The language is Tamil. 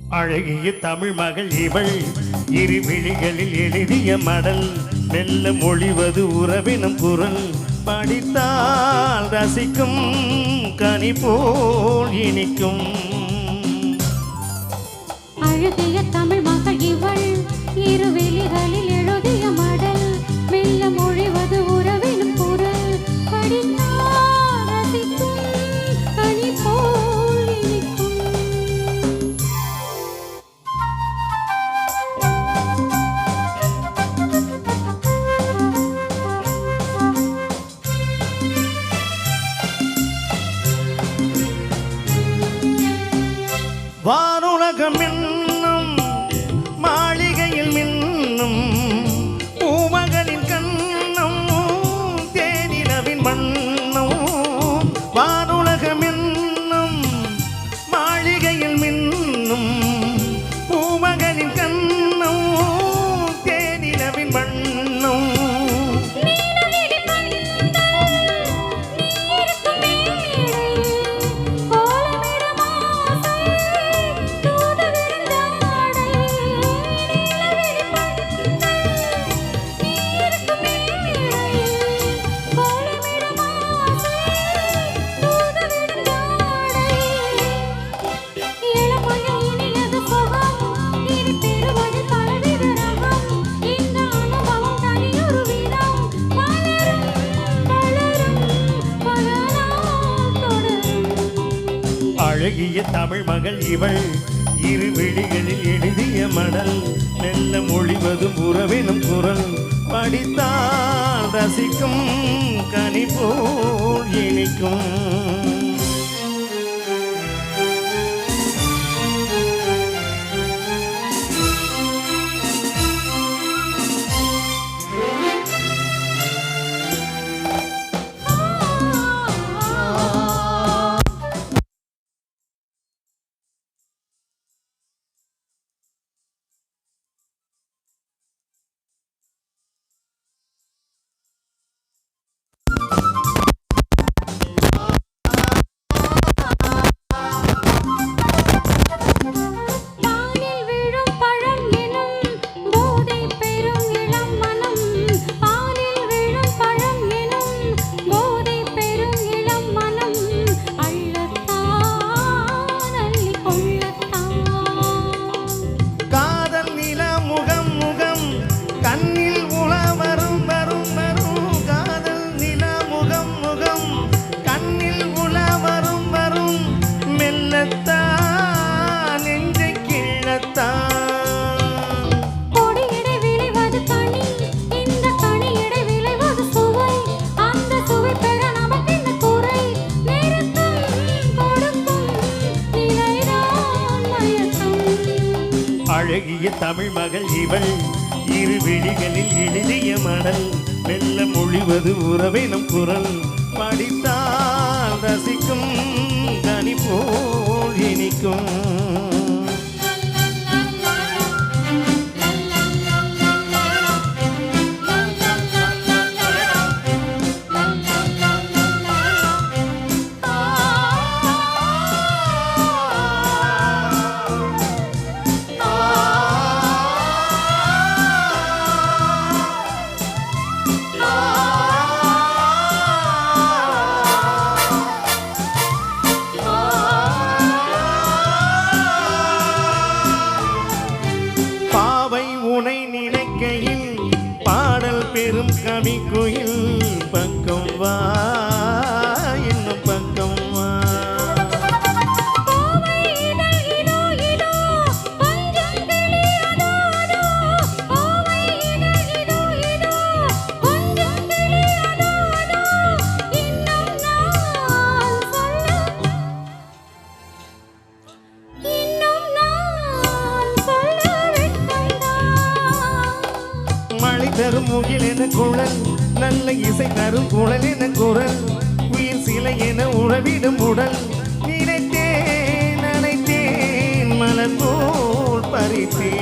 அழகிய தமிழ் மகள் இவள் இரு விழிகளில் எழுதிய மடல் மெல்ல மொழிவது உறவினம் குரல் படித்தால் ரசிக்கும் கனி போல் இனிக்கும் அழகிய தமிழ் மகள் இவள் இரு விழிகளில் எழுதிய மடல் மெல்ல மொழிவது உறவினும் குரல் படித்தால் ரசிக்கும் கனி போல் இனிக்கும் வானுலகம் என்னும் மாளிகையில் மின்னும் பூமகளின் கண்ணம் தேனிலவின் வண்ணம் வானுலகம் என்னும் மாளிகையில் மின்னும் பூமகளின் கண்ணம் தேனிலவின் வண்ணம் அழகிய தமிழ் மகள் இவள் இரு விழிகளில் எழுதிய மடல் மெல்ல மொழிவதும் உறவினும் குரல் படித்தால் ரசிக்கும் கனி போல் இனிக்கும் அழகிய தமிழ் மகள் இவள் இரு விழிகளில் எழுதிய மடல் மெல்ல மொழிவது உறவினும் குரல் படித்தால் ரசிக்கும் கனி போல் இனிக்கும் பெரும் கவி குயில் பக்கம் வா இன்னும் பக்கம் வா தரும் முகில் என குழல் நல்ல இசை தரும் குழல் என குரல் உயிர் சிலை என உறவிடும் உடல் நினைத்தேன் நினைத்தேன் மலர் போல் பறித்தேன்